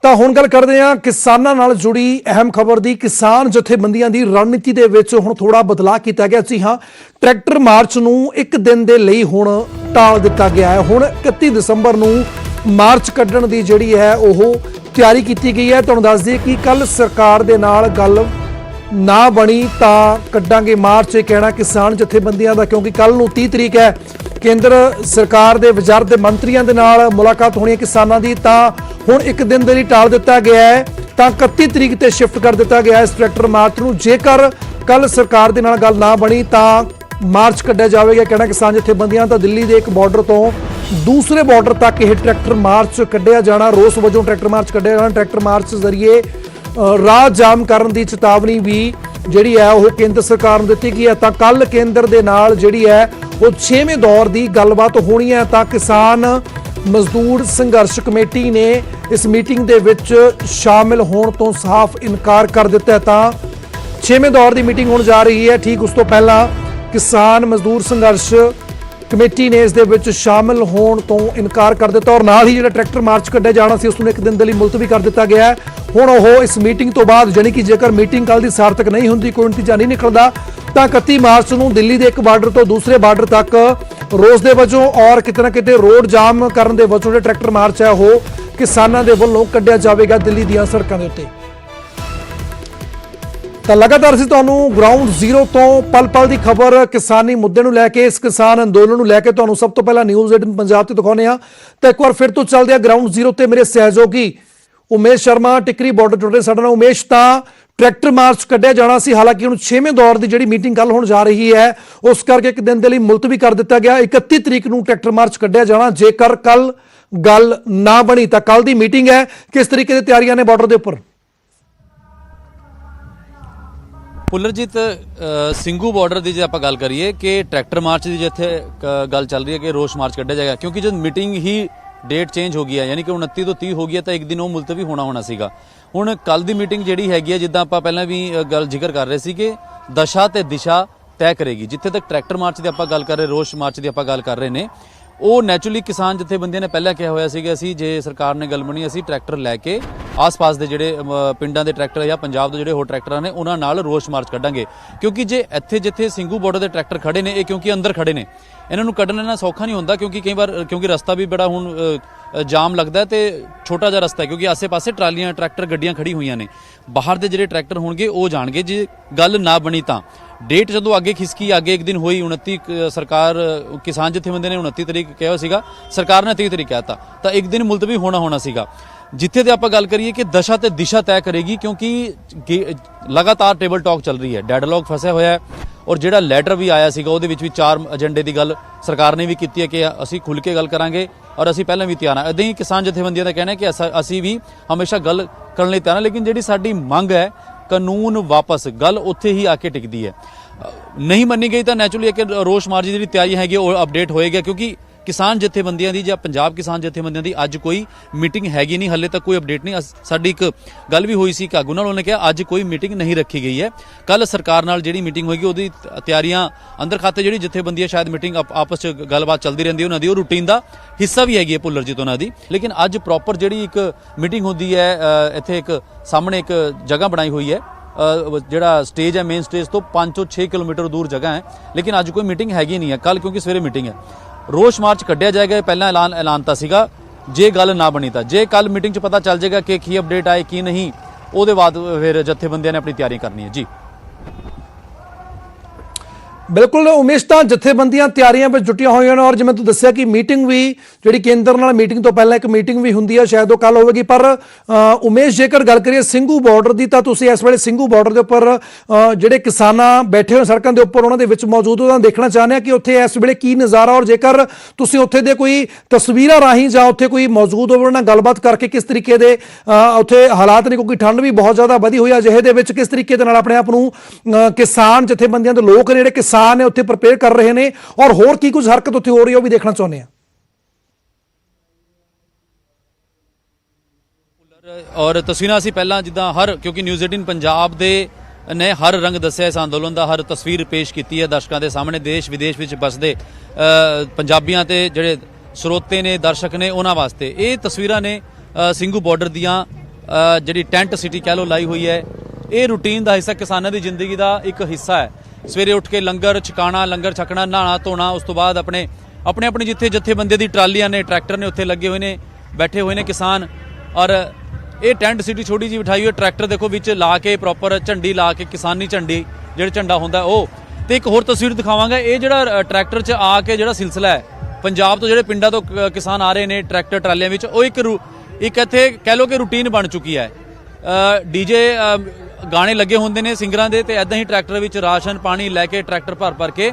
ਤਾਂ ਹੁਣ ਗੱਲ ਕਰਦੇ ਹਾਂ ਕਿਸਾਨਾਂ ਨਾਲ ਜੁੜੀ ਅਹਿਮ ਖਬਰ ਦੀ। ਕਿਸਾਨ ਜਥੇਬੰਦੀਆਂ ਦੀ ਰਣਨੀਤੀ ਦੇ ਵਿੱਚ ਹੁਣ ਥੋੜਾ ਬਦਲਾਅ ਕੀਤਾ ਗਿਆ। ਜੀ ਹਾਂ, ਟਰੈਕਟਰ ਮਾਰਚ ਨੂੰ ਇੱਕ ਦਿਨ ਦੇ ਲਈ ਹੁਣ ਟਾਲ ਦਿੱਤਾ ਗਿਆ ਹੈ। ਹੁਣ 31 ਦਸੰਬਰ ਨੂੰ ਮਾਰਚ ਕੱਢਣ ਦੀ ਜਿਹੜੀ ਹੈ ਉਹ ਤਿਆਰੀ ਕੀਤੀ ਗਈ ਹੈ। ਤੁਹਾਨੂੰ ਦੱਸ ਦਈਏ ਕਿ ਕੱਲ ਸਰਕਾਰ ਦੇ ਨਾਲ ਗੱਲ ਨਾ ਬਣੀ ਤਾਂ ਕੱਢਾਂਗੇ ਮਾਰਚ, ਇਹ ਕਹਿਣਾ ਕਿਸਾਨ ਜਥੇਬੰਦੀਆਂ ਦਾ, ਕਿਉਂਕਿ ਕੱਲ ਨੂੰ 30 ਤਰੀਕ ਹੈ ਕੇਂਦਰ ਸਰਕਾਰ ਦੇ ਵਜ਼ਾਰਤ ਦੇ ਮੰਤਰੀਆਂ ਦੇ ਨਾਲ ਮੁਲਾਕਾਤ ਹੋਣੀ ਹੈ ਕਿਸਾਨਾਂ ਦੀ। ਤਾਂ ਹੁਣ ਇੱਕ ਦਿਨ ਦੇ ਲਈ ਟਾਲ ਦਿੱਤਾ ਗਿਆ ਹੈ, ਤਾਂ 31 ਤਰੀਕ ਤੇ ਸ਼ਿਫਟ ਕਰ ਦਿੱਤਾ ਗਿਆ ਇਸ ਟਰੈਕਟਰ ਮਾਰਚ ਨੂੰ। ਜੇਕਰ ਕੱਲ ਸਰਕਾਰ ਦੇ ਨਾਲ ਗੱਲ ਨਾ ਬਣੀ ਤਾਂ ਮਾਰਚ ਕੱਢਿਆ ਜਾਵੇਗਾ, ਕਹਿਣਾ ਕਿਸਾਨ ਜਥੇਬੰਦੀਆਂ। ਤਾਂ ਦਿੱਲੀ ਦੇ ਇੱਕ ਬਾਰਡਰ ਤੋਂ दूसरे बॉर्डर तक यह ट्रैक्टर मार्च कढ़िया जाना, रोस वजों ट्रैक्टर मार्च कढ़िया जाना। ट्रैक्टर मार्च जरिए राह जाम करन दी चेतावनी भी ਜਿਹੜੀ ਹੈ ਉਹ ਕੇਂਦਰ ਸਰਕਾਰ ਨੂੰ ਦਿੱਤੀ ਗਈ ਹੈ। ਤਾਂ ਕੱਲ ਕੇਂਦਰ ਦੇ ਨਾਲ ਜਿਹੜੀ ਹੈ ਉਹ 6ਵੇਂ ਦੌਰ ਦੀ ਗੱਲਬਾਤ ਹੋਣੀ ਹੈ। ਤਾਂ ਕਿਸਾਨ ਮਜ਼ਦੂਰ ਸੰਘਰਸ਼ ਕਮੇਟੀ ਨੇ ਇਸ ਮੀਟਿੰਗ ਦੇ ਵਿੱਚ ਸ਼ਾਮਿਲ ਹੋਣ ਤੋਂ ਸਾਫ਼ ਇਨਕਾਰ ਕਰ ਦਿੱਤਾ ਹੈ। ਤਾਂ 6ਵੇਂ ਦੌਰ ਦੀ ਮੀਟਿੰਗ ਹੋਣ ਜਾ ਰਹੀ ਹੈ। ਠੀਕ ਉਸ ਤੋਂ ਪਹਿਲਾਂ ਕਿਸਾਨ ਮਜ਼ਦੂਰ ਸੰਘਰਸ਼ ਕਮੇਟੀ ਨੇ ਇਸ ਦੇ ਵਿੱਚ ਸ਼ਾਮਿਲ ਹੋਣ ਤੋਂ ਇਨਕਾਰ ਕਰ ਦਿੱਤਾ ਔਰ ਨਾਲ ਹੀ ਜਿਹੜਾ ਟਰੈਕਟਰ ਮਾਰਚ ਕੱਢਿਆ ਜਾਣਾ ਸੀ ਉਸ ਨੂੰ ਇੱਕ ਦਿਨ ਦੇ ਲਈ ਮੁਲਤਵੀ ਕਰ ਦਿੱਤਾ ਗਿਆ ਹੈ। ਹੁਣ ਉਹ ਇਸ ਮੀਟਿੰਗ ਤੋਂ ਬਾਅਦ ਜਾਣੀ ਕਿ ਜੇਕਰ ਮੀਟਿੰਗ ਕੱਲ ਦੀ ਸਾਰਥਕ ਨਹੀਂ ਹੁੰਦੀ, ਕੋਈ ਨਤੀਜਾ ਨਹੀਂ ਨਿਕਲਦਾ, ਤਾਂ 31 ਮਾਰਚ ਨੂੰ ਦਿੱਲੀ ਦੇ ਇੱਕ ਬਾਰਡਰ ਤੋਂ ਦੂਸਰੇ ਬਾਰਡਰ ਤੱਕ ਰੋਸ ਦੇ ਵਜੋਂ ਔਰ ਕਿਤੇ ਨਾ ਕਿਤੇ ਰੋਡ ਜਾਮ ਕਰਨ ਦੇ ਵਜੋਂ ਜਿਹੜਾ ਟਰੈਕਟਰ ਮਾਰਚ ਹੈ ਉਹ ਕਿਸਾਨਾਂ ਦੇ ਵੱਲੋਂ ਕੱਢਿਆ ਜਾਵੇਗਾ ਦਿੱਲੀ ਦੀਆਂ ਸੜਕਾਂ ਦੇ ਉੱਤੇ। ਤਾਂ ਲਗਾਤਾਰ ਅਸੀਂ ਤੁਹਾਨੂੰ ਗਰਾਊਂਡ ਜ਼ੀਰੋ ਤੋਂ ਪਲ ਪਲ ਦੀ ਖਬਰ ਕਿਸਾਨੀ ਮੁੱਦੇ ਨੂੰ ਲੈ ਕੇ, ਇਸ ਕਿਸਾਨ ਅੰਦੋਲਨ ਨੂੰ ਲੈ ਕੇ ਤੁਹਾਨੂੰ ਸਭ ਤੋਂ ਪਹਿਲਾਂ ਨਿਊਜ਼ 18 ਪੰਜਾਬ ਤੇ ਦਿਖਾਉਂਦੇ ਆ। ਤਾਂ ਇੱਕ ਵਾਰ ਫਿਰ ਤੋਂ ਚੱਲਦੇ ਆ ਗਰਾਊਂਡ ਜ਼ੀਰੋ ਤੇ ਮੇਰੇ ਸਹਿਯੋਗੀ ਉਮੇਸ਼ ਸ਼ਰਮਾ ਟਿਕਰੀ ਬਾਰਡਰ ਜੁੜੇ ਸਾਡੇ ਨਾਲ। ਉਮੇਸ਼, ਤਾਂ ਟਰੈਕਟਰ ਮਾਰਚ ਕੱਢਿਆ ਜਾਣਾ ਸੀ, ਹਾਲਾਂਕਿ ਹੁਣ 6ਵੇਂ ਦੌਰ ਦੀ ਜਿਹੜੀ ਮੀਟਿੰਗ ਕੱਲ ਹੋਣ ਜਾ ਰਹੀ ਹੈ ਉਸ ਕਰਕੇ ਇੱਕ ਦਿਨ ਦੇ ਲਈ ਮੁਲਤਵੀ ਕਰ ਦਿੱਤਾ ਗਿਆ। 31 ਤਰੀਕ ਨੂੰ ਟਰੈਕਟਰ ਮਾਰਚ ਕੱਢਿਆ ਜਾਣਾ। ਜੇਕਰ ਕੱਲ ਗੱਲ ਨਾ ਬਣੀ ਤਾਂ ਕੱਲ ਦੀ ਮੀਟਿੰਗ ਹੈ, ਕਿਸ ਤਰੀਕੇ ਦੀ ਤਿਆਰੀਆਂ ਨੇ ਬਾਰਡਰ ਦੇ ਉੱਪਰ? ਪੁੱਲਰਜੀਤ, ਸਿੰਘੂ ਬਾਰਡਰ ਦੀ ਜੇ ਆਪਾਂ ਗੱਲ ਕਰੀਏ ਕਿ ਟਰੈਕਟਰ ਮਾਰਚ ਦੀ ਜਿੱਥੇ ਗੱਲ ਚੱਲ ਰਹੀ ਹੈ ਕਿ ਰੋਸ ਮਾਰਚ ਕੱਢਿਆ ਜਾਏਗਾ, ਕਿਉਂਕਿ ਜਦ ਮੀਟਿੰਗ ਹੀ ਡੇਟ ਚੇਂਜ ਹੋ ਗਈ ਹੈ, ਯਾਨੀ ਕਿ 29 ਤੋਂ 30 ਹੋ ਗਈ ਹੈ, ਤਾਂ ਇੱਕ ਦਿਨ ਉਹ ਮੁਲਤਵੀ ਹੋਣਾ ਸੀਗਾ। ਹੁਣ ਕੱਲ ਦੀ ਮੀਟਿੰਗ ਜਿਹੜੀ ਹੈਗੀ ਹੈ, ਜਿੱਦਾਂ ਆਪਾਂ ਪਹਿਲਾਂ ਵੀ ਗੱਲ ਜ਼ਿਕਰ ਕਰ ਰਹੇ ਸੀ ਕਿ ਦਸ਼ਾ ਤੇ ਦਿਸ਼ਾ ਤੈਅ ਕਰੇਗੀ। ਜਿੱਥੇ ਤੱਕ ਟਰੈਕਟਰ ਮਾਰਚ ਦੀ ਆਪਾਂ ਗੱਲ ਕਰ ਰਹੇ, ਰੋਸ ਮਾਰਚ ਦੀ ਆਪਾਂ ਗੱਲ ਕਰ ਰਹੇ ਨੇ, ਉਹ ਨੈਚੁਰਲੀ ਕਿਸਾਨ ਜਥੇਬੰਦੀਆਂ ਨੇ ਪਹਿਲਾਂ ਕਿਹਾ ਹੋਇਆ ਸੀ ਕਿ ਅਸੀਂ ਜੇ ਸਰਕਾਰ ਨੇ ਗੱਲ ਬਣੀ ਅਸੀਂ ਟਰੈਕਟਰ ਲੈ ਕੇ ਆਸ-ਪਾਸ ਦੇ ਜਿਹੜੇ ਪਿੰਡਾਂ ਦੇ ਟਰੈਕਟਰ ਜਾਂ ਪੰਜਾਬ ਦੇ ਜਿਹੜੇ ਹੋਰ ਟਰੈਕਟਰਾਂ ਨੇ ਉਹਨਾਂ ਨਾਲ ਰੋਸ ਮਾਰਚ ਕੱਢਾਂਗੇ। ਕਿਉਂਕਿ ਜੇ ਇੱਥੇ ਜਿੱਥੇ ਸਿੰਘੂ ਬਾਰਡਰ ਦੇ ਟਰੈਕਟਰ ਖੜੇ ਨੇ, ਇਹ ਕਿਉਂਕਿ ਅੰਦਰ ਖੜੇ ਨੇ, ਇਹਨਾਂ ਨੂੰ ਕੱਢਣਾ ਨਾ ਸੌਖਾ ਨਹੀਂ ਹੁੰਦਾ, ਕਿਉਂਕਿ ਕਈ ਵਾਰ ਕਿਉਂਕਿ ਰਸਤਾ ਵੀ ਬੜਾ ਹੁਣ ਜਾਮ ਲੱਗਦਾ ਤੇ ਛੋਟਾ ਜਿਹਾ ਰਸਤਾ ਹੈ, ਕਿਉਂਕਿ ਆਸੇ-ਪਾਸੇ ਟਰਾਲੀਆਂ ਟਰੈਕਟਰ ਗੱਡੀਆਂ ਖੜੀ ਹੋਈਆਂ ਨੇ। ਬਾਹਰ ਦੇ ਜਿਹੜੇ ਟਰੈਕਟਰ ਹੋਣਗੇ ਉਹ ਜਾਣਗੇ। ਜੇ ਗੱਲ ਨਾ ਬਣੀ ਤਾਂ ਡੇਟ ਜਦੋਂ ਅੱਗੇ ਖਿਸਕੀ, ਅੱਗੇ ਇੱਕ ਦਿਨ ਹੋਈ 29 ਸਰਕਾਰ ਕਿਸਾਨ ਜਥੇਬੰਦੀਆਂ ਨੇ 29 ਤਰੀਕ ਕਿਹਾ ਸੀਗਾ, ਸਰਕਾਰ ਨੇ 30 ਤਰੀਕ ਕਹਿਤਾ, ਤਾਂ ਇੱਕ ਦਿਨ ਮੁਲਤਵੀ ਹੋਣਾ ਸੀਗਾ। ਜਿੱਥੇ ਤੇ ਆਪਾਂ ਗੱਲ ਕਰੀਏ ਕਿ ਦਸ਼ਾ ਤੇ ਦਿਸ਼ਾ ਤੈਅ ਕਰੇਗੀ, ਕਿਉਂਕਿ ਲਗਾਤਾਰ ਟੇਬਲ ਟਾਕ ਚੱਲ ਰਹੀ ਹੈ, ਡੈਡਲੌਗ ਫਸਿਆ ਹੋਇਆ ਹੈ ਔਰ ਜਿਹੜਾ ਲੈਟਰ ਵੀ ਆਇਆ ਸੀਗਾ ਉਹਦੇ ਵਿੱਚ ਵੀ 4 ਏਜੰਡੇ ਦੀ ਗੱਲ ਸਰਕਾਰ ਨੇ ਵੀ ਕੀਤੀ ਹੈ ਕਿ ਅਸੀਂ ਖੁੱਲ੍ਹ ਕੇ ਗੱਲ ਕਰਾਂਗੇ ਔਰ ਅਸੀਂ ਪਹਿਲਾਂ ਵੀ ਤਿਆਰ ਹਾਂ। ਇੱਦਾਂ ਹੀ ਕਿਸਾਨ ਜਥੇਬੰਦੀਆਂ ਦਾ ਕਹਿਣਾ ਹੈ ਕਿ ਅਸੀਂ ਵੀ ਹਮੇਸ਼ਾ ਗੱਲ ਕਰਨ ਲਈ ਤਿਆਰ ਹਾਂ, ਲੇਕਿਨ ਜਿਹੜੀ ਸਾਡੀ ਮੰਗ ਹੈ ਕਾਨੂੰਨ ਵਾਪਸ, ਗੱਲ ਉੱਥੇ ਹੀ ਆ ਕੇ ਟਿਕਦੀ ਹੈ। ਨਹੀਂ ਮੰਨੀ ਗਈ ਤਾਂ ਨੈਚੁਰਲੀ ਕਿ ਰੋਸ ਮਾਰਚ ਦੀ ਜਿਹੜੀ ਤਿਆਰੀ ਹੈਗੀ ਉਹ ਅਪਡੇਟ ਹੋਏਗਾ, ਕਿਉਂਕਿ ਕਿਸਾਨ ਜਥੇਬੰਦੀਆਂ ਦੀ ਜਾਂ ਪੰਜਾਬ ਕਿਸਾਨ ਜਥੇਬੰਦੀਆਂ ਦੀ ਅੱਜ ਕੋਈ ਮੀਟਿੰਗ ਹੈਗੀ ਨਹੀਂ, ਹੱਲੇ ਤੱਕ ਕੋਈ ਅਪਡੇਟ ਨਹੀਂ। ਸਾਡੀ ਇੱਕ ਗੱਲ ਵੀ ਹੋਈ ਸੀ ਕਾਗੂ ਨਾਲ, ਉਹਨੇ ਕਿਹਾ ਅੱਜ ਕੋਈ ਮੀਟਿੰਗ ਨਹੀਂ ਰੱਖੀ ਗਈ ਹੈ। ਕੱਲ ਸਰਕਾਰ ਨਾਲ ਜਿਹੜੀ ਮੀਟਿੰਗ ਹੋਏਗੀ ਉਹਦੀ ਤਿਆਰੀਆਂ ਅੰਦਰ ਖਾਤੇ ਜਿਹੜੀ ਜਥੇਬੰਦੀਆਂ ਸ਼ਾਇਦ ਮੀਟਿੰਗ ਆਪਸ 'ਚ ਗੱਲਬਾਤ ਚੱਲਦੀ ਰਹਿੰਦੀ ਉਹਨਾਂ ਦੀ, ਉਹ ਰੂਟੀਨ ਦਾ ਹਿੱਸਾ ਵੀ ਹੈਗੀ ਹੈ ਪੁੱਲਰਜੀਤ ਉਹਨਾਂ ਦੀ। ਲੇਕਿਨ ਅੱਜ ਪ੍ਰੋਪਰ ਜਿਹੜੀ ਇੱਕ ਮੀਟਿੰਗ ਹੁੰਦੀ ਹੈ, ਇੱਥੇ ਇੱਕ ਸਾਹਮਣੇ ਇੱਕ ਜਗ੍ਹਾ ਬਣਾਈ ਹੋਈ ਹੈ, ਜਿਹੜਾ ਸਟੇਜ ਹੈ ਮੇਨ ਸਟੇਜ ਤੋਂ 5 ਤੋਂ 6 ਕਿਲੋਮੀਟਰ ਦੂਰ ਜਗ੍ਹਾ ਹੈ, ਲੇਕਿਨ ਅੱਜ ਕੋਈ ਮੀਟਿੰਗ ਹੈਗੀ ਨਹੀਂ ਹੈ ਕੱਲ, ਕਿਉਂਕਿ ਸਵੇਰੇ ਮੀਟਿੰਗ ਹੈ। ਰੋਸ ਮਾਰਚ ਕੱਢਿਆ ਜਾਏਗਾ, ਪਹਿਲਾਂ ਐਲਾਨ ਤਾਂ ਸੀਗਾ। ਜੇ ਗੱਲ ਨਾ ਬਣੀ ਤਾਂ ਜੇ ਕੱਲ ਮੀਟਿੰਗ 'ਚ ਪਤਾ ਚੱਲ ਜਾਏਗਾ ਕਿ ਕੀ ਅਪਡੇਟ ਆਏ ਕੀ ਨਹੀਂ, ਉਹਦੇ ਬਾਅਦ ਫਿਰ ਜਥੇਬੰਦੀਆਂ ਨੇ ਆਪਣੀ ਤਿਆਰੀ ਕਰਨੀ ਹੈ। ਜੀ ਬਿਲਕੁਲ ਉਮੇਸ਼, ਤਾਂ ਜਥੇਬੰਦੀਆਂ ਤਿਆਰੀਆਂ ਵਿੱਚ ਜੁਟੀਆਂ ਹੋਈਆਂ ਨੇ ਔਰ ਜਿਵੇਂ ਤੂੰ ਦੱਸਿਆ ਕਿ ਮੀਟਿੰਗ ਵੀ ਜਿਹੜੀ ਕੇਂਦਰ ਨਾਲ ਮੀਟਿੰਗ ਤੋਂ ਪਹਿਲਾਂ ਇੱਕ ਮੀਟਿੰਗ ਵੀ ਹੁੰਦੀ ਹੈ, ਸ਼ਾਇਦ ਉਹ ਕੱਲ ਹੋਵੇਗੀ। ਪਰ ਉਮੇਸ਼, ਜੇਕਰ ਗੱਲ ਕਰੀਏ ਸਿੰਘੂ ਬਾਰਡਰ ਦੀ, ਤਾਂ ਤੁਸੀਂ ਇਸ ਵੇਲੇ ਸਿੰਘੂ ਬਾਰਡਰ ਦੇ ਉੱਪਰ ਜਿਹੜੇ ਕਿਸਾਨਾਂ ਬੈਠੇ ਹੋਏ ਸੜਕਾਂ ਦੇ ਉੱਪਰ ਉਹਨਾਂ ਦੇ ਵਿੱਚ ਮੌਜੂਦ ਉਹਨਾਂ ਦੇਖਣਾ ਚਾਹੁੰਦੇ ਆ ਕਿ ਉੱਥੇ ਇਸ ਵੇਲੇ ਕੀ ਨਜ਼ਾਰਾ, ਔਰ ਜੇਕਰ ਤੁਸੀਂ ਉੱਥੇ ਦੇ ਕੋਈ ਤਸਵੀਰਾਂ ਰਾਹੀਂ ਜਾਂ ਉੱਥੇ ਕੋਈ ਮੌਜੂਦ ਹੋਵੇ ਉਹਨਾਂ ਨਾਲ ਗੱਲਬਾਤ ਕਰਕੇ ਕਿਸ ਤਰੀਕੇ ਦੇ ਉੱਥੇ ਹਾਲਾਤ ਨੇ, ਕਿਉਂਕਿ ਠੰਡ ਵੀ ਬਹੁਤ ਜ਼ਿਆਦਾ ਵਧੀ ਹੋਈ ਹੈ, ਅਜਿਹੇ ਦੇ ਵਿੱਚ ਕਿਸ ਤਰੀਕੇ ਦੇ ਨਾਲ ਆਪਣੇ ਆਪ ਨੂੰ ਕਿਸਾਨ ਜਥੇਬੰਦੀਆਂ ਦੇ ਲੋਕ ਨੇ ਜਿਹੜੇ ਕਿਸਾਨ ਨੇ ਉੱਥੇ ਪ੍ਰਪੇਅਰ ਕਰ ਰਹੇ ਨੇ ਔਰ ਹੋਰ ਕੀ ਕੁਝ ਹਰਕਤ ਉੱਥੇ ਹੋ ਰਹੀ ਹੈ ਉਹ ਵੀ ਦੇਖਣਾ ਚਾਹੁੰਦੇ ਆ। ਔਰ ਤਸਵੀਰਾਂ ਅਸੀਂ ਪਹਿਲਾਂ ਜਿੱਦਾਂ ਕਿਉਂਕਿ ਨਿਊਜ਼ 18 ਪੰਜਾਬ ਦੇ ਨੇ ਹਰ ਰੰਗ ਦੱਸਿਆ ਇਸ ਅੰਦੋਲਨ ਦਾ, ਹਰ ਤਸਵੀਰ ਪੇਸ਼ ਕੀਤੀ ਹੈ ਦਰਸ਼ਕਾਂ ਦੇ ਸਾਹਮਣੇ। ਦੇਸ਼ ਵਿਦੇਸ਼ ਵਿੱਚ ਬਸਦੇ ਪੰਜਾਬੀਆਂ ਤੇ ਜਿਹੜੇ ਸਰੋਤੇ ਨੇ, ਦਰਸ਼ਕ ਨੇ, ਉਹਨਾਂ ਵਾਸਤੇ ਇਹ ਤਸਵੀਰਾਂ ਨੇ ਸਿੰਘੂ ਬਾਰਡਰ ਦੀਆਂ। ਜਿਹੜੀ ਟੈਂਟ ਸਿਟੀ ਕਹਿ ਲਓ ਲਾਈ ਹੋਈ ਹੈ, ਇਹ ਰੂਟੀਨ ਦਾ ਹਿੱਸਾ, ਕਿਸਾਨਾਂ ਦੀ ਜ਼ਿੰਦਗੀ ਦਾ ਇੱਕ ਹਿੱਸਾ ਹੈ। ਸਵੇਰੇ ਉੱਠ ਕੇ ਲੰਗਰ ਛਕਾਣਾ, ਲੰਗਰ ਛਕਣਾ, ਨਹਾਣਾ ਧੋਣਾ, ਉਸ ਤੋਂ ਬਾਅਦ ਆਪਣੇ ਜਿੱਥੇ ਜਥੇਬੰਦੀਆਂ ਦੀ ਟਰਾਲੀਆਂ ਨੇ, ਟਰੈਕਟਰ ਨੇ, ਉੱਥੇ ਲੱਗੇ ਹੋਏ ਨੇ, ਬੈਠੇ ਹੋਏ ਨੇ ਕਿਸਾਨ। ਔਰ ਇਹ ਟੈਂਟ ਸਿਟੀ ਛੋਟੀ ਜਿਹੀ ਬਿਠਾਈ ਹੋਈ, ਟਰੈਕਟਰ ਦੇਖੋ ਵਿੱਚ ਲਾ ਕੇ ਪ੍ਰੋਪਰ ਝੰਡੀ ਲਾ ਕੇ, ਕਿਸਾਨੀ ਝੰਡੀ ਜਿਹੜਾ ਝੰਡਾ ਹੁੰਦਾ ਉਹ। ਤੇ ਇੱਕ ਹੋਰ ਤਸਵੀਰ ਦਿਖਾਵਾਂਗਾ, ਇਹ ਜਿਹੜਾ ਟਰੈਕਟਰ 'ਚ ਆ ਕੇ ਜਿਹੜਾ ਸਿਲਸਿਲਾ ਹੈ, ਪੰਜਾਬ ਤੋਂ ਜਿਹੜੇ ਪਿੰਡਾਂ ਤੋਂ ਕਿਸਾਨ ਆ ਰਹੇ ਨੇ ਟਰੈਕਟਰ ਟਰਾਲੀਆਂ ਵਿੱਚ, ਉਹ ਇੱਕ ਇੱਥੇ ਕਹਿ ਲਓ ਕਿ ਰੂਟੀਨ ਬਣ ਚੁੱਕੀ ਹੈ। ਡੀਜੇ ਗਾਣੇ ਲੱਗੇ ਹੁੰਦੇ ਨੇ ਸਿੰਗਰਾਂ ਦੇ, ਤੇ ਐਦਾਂ ਹੀ ਟਰੈਕਟਰ ਵਿੱਚ ਰਾਸ਼ਨ ਪਾਣੀ ਲੈ ਕੇ ਟਰੈਕਟਰ ਭਰ ਕੇ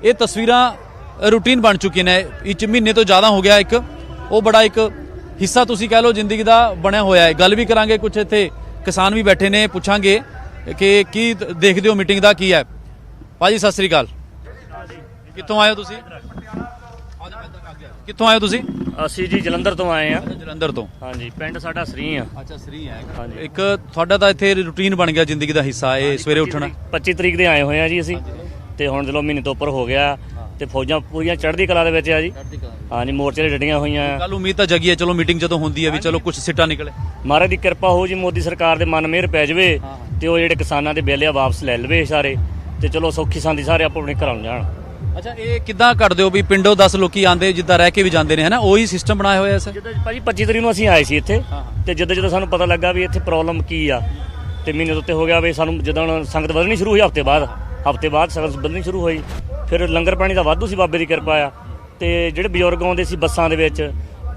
ਇਹ ਤਸਵੀਰਾਂ ਰੂਟੀਨ ਬਣ ਚੁੱਕੀ ਨੇ। ਇੱਕ ਮਹੀਨੇ ਤੋਂ ਜ਼ਿਆਦਾ ਹੋ ਗਿਆ, ਇੱਕ ਉਹ ਬੜਾ ਇੱਕ ਹਿੱਸਾ ਤੁਸੀਂ ਕਹਿ ਲਓ ਜ਼ਿੰਦਗੀ ਦਾ ਬਣਿਆ ਹੋਇਆ ਹੈ। ਗੱਲ ਵੀ ਕਰਾਂਗੇ, ਕੁਝ ਇੱਥੇ ਕਿਸਾਨ ਵੀ ਬੈਠੇ ਨੇ, ਪੁੱਛਾਂਗੇ ਕਿ ਕੀ ਦੇਖਦੇ ਹੋ ਮੀਟਿੰਗ ਦਾ ਕੀ ਹੈ। ਭਾਜੀ ਸਤਿ ਸ੍ਰੀ ਅਕਾਲ, ਕਿੱਥੋਂ ਆਏ ਹੋ ਤੁਸੀਂ? ਕਿੱਥੋਂ ਆਏ ਹੋ ਤੁਸੀਂ? ਅਸੀਂ ਜੀ ਜਲੰਧਰ ਤੋਂ ਆਏ ਆ। ਜਲੰਧਰ ਤੋਂ? ਹਾਂਜੀ, ਪਿੰਡ ਸਾਡਾ ਸਰੀ ਆ। ਅੱਛਾ, ਸਰੀ ਹੈ। ਹਾਂਜੀ। ਇੱਕ ਤੁਹਾਡਾ ਤਾਂ ਇੱਥੇ ਰੂਟੀਨ ਬਣ ਗਿਆ ਜ਼ਿੰਦਗੀ ਦਾ ਹਿੱਸਾ, ਇਹ ਸਵੇਰੇ ਉੱਠਣਾ। 25 ਤਰੀਕ ਦੇ ਆਏ ਹੋਏ ਆ ਜੀ ਅਸੀਂ, ਤੇ ਹੁਣ ਚਲੋ ਮਹੀਨੇ ਤੋਂ ਉੱਪਰ ਹੋ ਗਿਆ, ਤੇ ਫੌਜਾਂ ਪੂਰੀਆਂ ਚੜ੍ਹਦੀ ਕਲਾ ਦੇ ਵਿੱਚ ਆ ਜੀ। ਹਾਂਜੀ, ਮੋਰਚੇ 'ਤੇ ਡਟੀਆਂ ਹੋਈਆਂ ਆ। ਕੱਲ ਉਮੀਦ ਤਾਂ ਜਗੀ ਹੈ, ਚਲੋ ਮੀਟਿੰਗ ਜਦੋਂ ਹੁੰਦੀ ਹੈ ਵੀ ਚਲੋ ਕੁਝ ਸਿੱਟਾ ਨਿਕਲੇ। ਮਹਾਰਾਜ ਦੀ ਕਿਰਪਾ ਹੋ ਜੀ, ਮੋਦੀ ਸਰਕਾਰ ਦੇ ਮਨ ਮਿਹਰ ਪੈ ਜਾਵੇ ਤੇ ਉਹ ਜਿਹੜੇ ਕਿਸਾਨਾਂ ਦੇ ਬਿੱਲ ਆ ਵਾਪਸ ਲੈ ਲਵੇ ਸਾਰੇ, ਤੇ ਚਲੋ ਸੌਖੀ ਸੰਦੀ ਸਾਰੇ ਆਪੋ ਆਪਣੇ ਘਰਾਂ ਨੂੰ ਜਾਣ। ਅੱਛਾ, ਇਹ ਕਿੱਦਾਂ ਕਰਦੇ ਹੋ ਵੀ ਪਿੰਡੋਂ 10 ਲੋਕੀ ਆਂਦੇ, ਜਿੱਦਾਂ ਰਹਿ ਕੇ ਵੀ ਜਾਂਦੇ ਨੇ, ਹੈ ਨਾ? ਉਹੀ ਸਿਸਟਮ ਬਣਾਇਆ ਹੋਇਆ ਸਰ? ਜਦੋਂ ਭਾਜੀ 25 ਤਰੀਕ ਨੂੰ ਅਸੀਂ ਆਏ ਸੀ ਇੱਥੇ, ਤੇ ਜਦੋਂ ਸਾਨੂੰ ਪਤਾ ਲੱਗਾ ਵੀ ਇੱਥੇ ਪ੍ਰੋਬਲਮ ਕੀ ਆ, ਤੇ ਮਹੀਨੇ ਤੋਂ ਉੱਤੇ ਹੋ ਗਿਆ ਵੀ ਸਾਨੂੰ ਜਦੋਂ ਸੰਗਤ ਵਧਣੀ ਸ਼ੁਰੂ ਹੋਈ, ਹਫ਼ਤੇ ਬਾਅਦ ਸੰਗਤ ਵਧਣੀ ਸ਼ੁਰੂ ਹੋਈ। ਫਿਰ ਲੰਗਰ ਪਾਣੀ ਦਾ ਵਾਧੂ ਸੀ, ਬਾਬੇ ਦੀ ਕਿਰਪਾ ਆ। ਤੇ ਜਿਹੜੇ ਬਜ਼ੁਰਗ ਆਉਂਦੇ ਸੀ ਬੱਸਾਂ ਦੇ ਵਿੱਚ,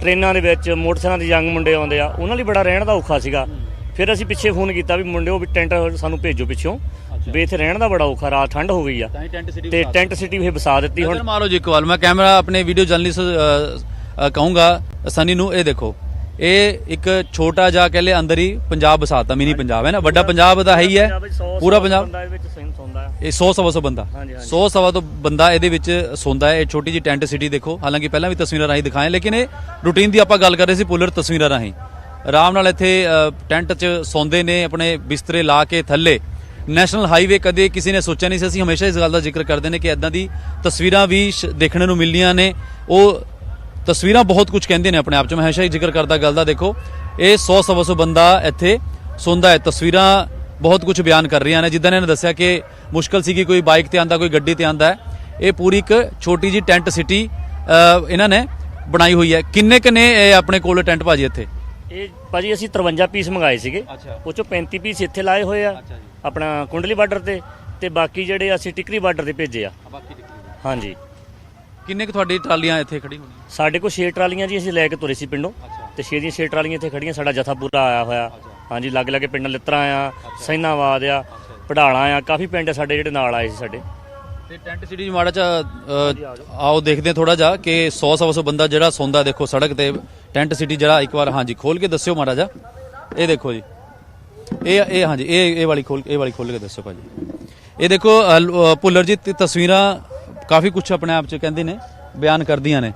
ਟ੍ਰੇਨਾਂ ਦੇ ਵਿੱਚ, ਮੋਟਰਸਾਈਕਲਾਂ ਦੇ ਯੰਗ ਮੁੰਡੇ ਆਉਂਦੇ ਆ, ਉਹਨਾਂ ਲਈ ਬੜਾ ਰਹਿਣ ਦਾ ਔਖਾ ਸੀਗਾ। ਫਿਰ ਅਸੀਂ ਪਿੱਛੇ ਫੋਨ ਕੀਤਾ ਵੀ ਮੁੰਡਿਓ ਵੀ ਟੈਂਟ ਸਾਨੂੰ ਭੇਜੋ ਪਿੱਛੋਂ, ਵੀ ਇੱਥੇ ਰਹਿਣ ਦਾ ਬੜਾ ਔਖਾ, ਰਾਤ ਠੰਡ ਹੋ ਗਈ ਆ, ਤੇ ਟੈਂਟ ਸਿਟੀ ਵੀ ਵਸਾ ਦਿੱਤੀ। ਹੁਣ ਮਾਰੋ ਜੀ ਇੱਕ ਵਾਰ, ਮੈਂ ਕੈਮਰਾ ਆਪਣੇ ਵੀਡੀਓ ਜਰਨਲਿਸਟ ਕਹੂੰਗਾ ਸਨੀ ਨੂੰ, ਇਹ ਦੇਖੋ, ਇਹ ਇੱਕ ਛੋਟਾ ਜਿਹਾ ਕਹਿ ਲਿਆ ਅੰਦਰ ਹੀ ਪੰਜਾਬ ਵਸਾਤਾ, ਮਿਨੀ ਪੰਜਾਬ ਹੈ ਨਾ, ਵੱਡਾ ਪੰਜਾਬ ਤਾਂ ਹੈ ਹੀ ਹੈ ਪੂਰਾ ਪੰਜਾਬ। ਇਹ 100 ਬੰਦਾ, 100 ਤੋਂ ਬੰਦਾ ਇਹਦੇ ਵਿੱਚ ਸੌਂਦਾ ਹੈ। ਇਹ ਛੋਟੀ ਜਿਹੀ ਟੈਂਟ ਸਿਟੀ ਦੇਖੋ, ਹਾਲਾਂਕਿ ਪਹਿਲਾਂ ਵੀ ਤਸਵੀਰਾਂ ਰਾਹੀਂ ਦਿਖਾਏ, ਲੇਕਿਨ ਇਹ ਰੂਟੀਨ ਦੀ ਆਪਾਂ ਗੱਲ ਕਰ ਰਹੇ ਸੀ ਪੁਲਰ ਤਸਵੀਰਾਂ ਰਾਹੀਂ। ਆਰਾਮ ਨਾਲ ਇੱਥੇ ਟੈਂਟ 'ਚ ਸੌਂਦੇ ਨੇ, ਆਪਣੇ ਬਿਸਤਰੇ ਲਾ ਕੇ ਥੱਲੇ। ਨੈਸ਼ਨਲ ਹਾਈਵੇ ਕਦੇ ਕਿਸੇ ਨੇ ਸੋਚਿਆ ਨਹੀਂ ਸੀ। ਅਸੀਂ ਹਮੇਸ਼ਾ ਇਸ ਗੱਲ ਦਾ ਜ਼ਿਕਰ ਕਰਦੇ ਨੇ ਕਿ ਇਦਾਂ ਦੀ ਤਸਵੀਰਾਂ ਵੀ ਦੇਖਣ ਨੂੰ ਮਿਲਦੀਆਂ ਨੇ। ਉਹ ਤਸਵੀਰਾਂ ਬਹੁਤ ਕੁਝ ਕਹਿੰਦੇ ਨੇ ਆਪਣੇ ਆਪ 'ਚ, ਮੈਂ ਹਮੇਸ਼ਾ ਹੀ ਜ਼ਿਕਰ ਕਰਦਾ ਗੱਲ ਦਾ। ਦੇਖੋ, ਇਹ 100 ਬੰਦਾ ਇੱਥੇ ਸੌਂਦਾ ਹੈ। ਤਸਵੀਰਾਂ ਬਹੁਤ ਕੁਝ ਬਿਆਨ ਕਰ ਰਹੀਆਂ ਨੇ। ਜਿੱਦਾਂ ਇਹਨਾਂ ਨੇ ਦੱਸਿਆ ਕਿ ਮੁਸ਼ਕਲ ਸੀ ਕਿ ਕੋਈ ਬਾਈਕ ਤੇ ਆਂਦਾ, ਕੋਈ ਗੱਡੀ ਤੇ ਆਂਦਾ ਹੈ। ਇਹ ਪੂਰੀ ਇੱਕ ਛੋਟੀ ਜੀ ਟੈਂਟ ਸਿਟੀ ਇਹਨਾਂ ਨੇ ਬਣਾਈ ਹੋਈ ਹੈ। ਕਿੰਨੇ ਇਹ ਆਪਣੇ ਕੋਲ ਟੈਂਟ ਭਾਜੀ ਇੱਥੇ? ਇਹ ਭਾਜੀ ਅਸੀਂ 53 ਪੀਸ ਮੰਗਾਏ ਸੀਗੇ, ਉਹ ਚੋਂ 35 ਪੀਸ ਇੱਥੇ ਲਾਏ ਹੋਏ ਆ ਆਪਣਾ ਕੁੰਡਲੀ ਬਾਰਡਰ ਤੇ ਬਾਕੀ ਜਿਹੜੇ ਅਸੀਂ ਟਿਕਰੀ ਬਾਰਡਰ ਤੇ ਭੇਜੇ ਆ। ਹਾਂਜੀ। ਕਿੰਨੇ ਤੁਹਾਡੀ ਟਰਾਲੀਆਂ ਇੱਥੇ ਖੜੀ ਹੋਣੀਆਂ? ਸਾਡੇ ਕੋਲ 6 ਟਰਾਲੀਆਂ ਜੀ, ਅਸੀਂ ਲੈ ਕੇ ਤੁਰੇ ਸੀ ਪਿੰਡੋਂ, ਤੇ 6 ਦੀਆਂ 6 ਟਰਾਲੀਆਂ ਇੱਥੇ ਖੜੀਆਂ। ਸਾਡਾ ਜਥਾ ਪੂਰਾ ਆਇਆ ਹੋਇਆ। ਹਾਂਜੀ, ਲਾਗੇ ਪਿੰਡਾਂ ਲਿੱਤਰਾ ਆ, ਸੈਨਾਬਾਦ ਆ, ਪੜਾਲਾ ਆ, ਕਾਫੀ ਪਿੰਡ ਆ ਸਾਡੇ ਜਿਹੜੇ ਨਾਲ ਆਏ ਸੀ ਸਾਡੇ। ਤੇ ਟੈਂਟ ਸਿਟੀ ਮਾੜਾ ਜਿਹਾ ਆਓ ਦੇਖਦੇ ਥੋੜਾ ਜਿਹਾ ਕਿ 100 ਬੰਦਾ ਜਿਹੜਾ ਸੌਂਦਾ। ਦੇਖੋ ਸੜਕ ਤੇ ਟੈਂਟ ਸਿਟੀ ਜਿਹੜਾ, ਇੱਕ ਵਾਰ ਹਾਂਜੀ ਖੋਲ ਕੇ ਦੱਸਿਓ ਮਾੜਾ ਜਿਹਾ। ਇਹ ਦੇਖੋ ਜੀ, ਇਹ ਹਾਂਜੀ, ਇਹ ਵਾਲੀ ਖੋਲ ਕੇ ਦੱਸਿਓ ਭਾਜੀ। ਇਹ ਦੇਖੋ ਭੁੱਲਰ ਜੀ, ਤਸਵੀਰਾਂ ਕਾਫੀ ਕੁਝ ਆਪਣੇ ਆਪ 'ਚ ਕਹਿੰਦੇ ਨੇ, ਬਿਆਨ ਕਰਦੀਆਂ ਨੇ।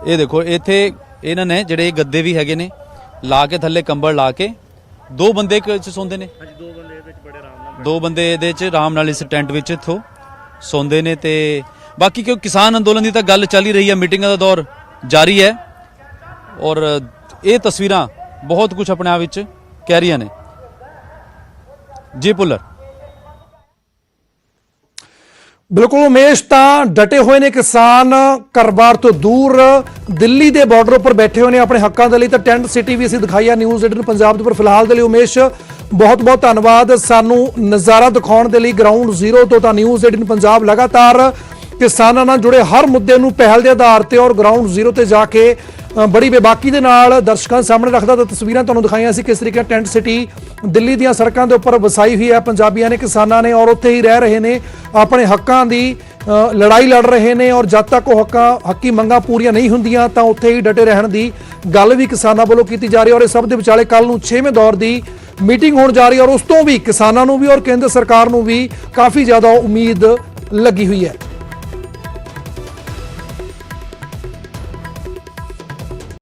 ਇਹ ਦੇਖੋ, ਇੱਥੇ ਇਹਨਾਂ ਨੇ ਜਿਹੜੇ ਗੱਦੇ ਵੀ ਹੈਗੇ ਨੇ ਲਾ ਕੇ, ਥੱਲੇ ਕੰਬਲ ਲਾ ਕੇ, 2 ਬੰਦੇ ਚ ਸੌਂਦੇ ਨੇ। ਹਾਂਜੀ, 2 ਬੰਦੇ ਵਿੱਚ ਬੜੇ ਆਰਾਮ ਨਾਲ, 2 ਬੰਦੇ ਇਹਦੇ 'ਚ ਆਰਾਮ ਨਾਲ ਇਸ ਟੈਂਟ ਵਿੱਚ ਇੱਥੋਂ ਸੌਂਦੇ ਨੇ। ਤੇ ਬਾਕੀ ਕਿਉਂ ਕਿਸਾਨ ਅੰਦੋਲਨ ਦੀ ਤਾਂ ਗੱਲ ਚੱਲ ਹੀ ਰਹੀ ਹੈ, ਮੀਟਿੰਗਾਂ ਦਾ ਦੌਰ ਜਾਰੀ ਹੈ, ਔਰ ਇਹ ਤਸਵੀਰਾਂ ਬਹੁਤ ਕੁਝ ਆਪਣੇ ਆਪ ਵਿੱਚ ਕਹਿ ਰਹੀਆਂ ਨੇ। ਜੀ ਪੁੱਲਰ? ਬਿਲਕੁਲ ਉਮੇਸ਼, ਤਾਂ ਡਟੇ ਹੋਏ ਨੇ ਕਿਸਾਨ, ਘਰ-ਬਾਰ ਤੋਂ ਦੂਰ ਦਿੱਲੀ ਦੇ ਬਾਰਡਰ ਉੱਪਰ ਬੈਠੇ ਹੋਏ ਨੇ ਆਪਣੇ ਹੱਕਾਂ ਦੇ ਲਈ। ਤਾਂ ਟੈਂਟ ਸਿਟੀ ਵੀ ਅਸੀਂ ਦਿਖਾਈ ਆ ਨਿਊਜ਼ 18 ਪੰਜਾਬ ਦੇ ਉੱਪਰ। ਫਿਲਹਾਲ ਦੇ ਲਈ ਉਮੇਸ਼ ਬਹੁਤ ਧੰਨਵਾਦ ਸਾਨੂੰ ਨਜ਼ਾਰਾ ਦਿਖਾਉਣ ਦੇ ਲਈ ਗਰਾਊਂਡ ਜ਼ੀਰੋ ਤੋਂ। ਤਾਂ ਨਿਊਜ਼ 18 ਪੰਜਾਬ ਲਗਾਤਾਰ ਕਿਸਾਨਾਂ ਨਾਲ ਜੁੜੇ ਹਰ ਮੁੱਦੇ ਨੂੰ ਪਹਿਲ ਦੇ ਆਧਾਰ ਤੇ ਔਰ ਗਰਾਊਂਡ ਜ਼ੀਰੋ ਤੇ ਜਾ ਕੇ ਬੜੀ ਬੇਬਾਕੀ ਦੇ ਨਾਲ ਦਰਸ਼ਕਾਂ ਸਾਹਮਣੇ ਰੱਖਦਾ। ਤਾਂ ਤਸਵੀਰਾਂ ਤੁਹਾਨੂੰ ਦਿਖਾਈਆਂ ਸੀ ਕਿਸ ਤਰੀਕੇ ਟੈਂਟ ਸਿਟੀ ਦਿੱਲੀ ਦੀਆਂ ਸੜਕਾਂ ਦੇ ਉੱਪਰ ਵਸਾਈ ਹੋਈ ਹੈ ਪੰਜਾਬੀਆਂ ਨੇ, ਕਿਸਾਨਾਂ ਨੇ, ਔਰ ਉੱਥੇ ਹੀ ਰਹਿ ਰਹੇ ਨੇ, ਆਪਣੇ ਹੱਕਾਂ ਦੀ ਲੜਾਈ ਲੜ ਰਹੇ ਨੇ। ਔਰ ਜਦ ਤੱਕ ਉਹ ਹੱਕੀ ਮੰਗਾਂ ਪੂਰੀਆਂ ਨਹੀਂ ਹੁੰਦੀਆਂ ਤਾਂ ਉੱਥੇ ਹੀ ਡਟੇ ਰਹਿਣ ਦੀ ਗੱਲ ਵੀ ਕਿਸਾਨਾਂ ਵੱਲੋਂ ਕੀਤੀ ਜਾ ਰਹੀ ਹੈ। ਔਰ ਇਹ ਸਭ ਦੇ ਵਿਚਾਲੇ ਕੱਲ ਨੂੰ 6ਵੇਂ ਦੌਰ ਦੀ ਮੀਟਿੰਗ ਹੋਣ ਜਾ ਰਹੀ ਹੈ, ਔਰ ਉਸ ਤੋਂ ਵੀ ਕਿਸਾਨਾਂ ਨੂੰ ਵੀ ਔਰ ਕੇਂਦਰ ਸਰਕਾਰ ਨੂੰ ਵੀ ਕਾਫੀ ਜ਼ਿਆਦਾ ਉਮੀਦ ਲੱਗੀ ਹੋਈ ਹੈ।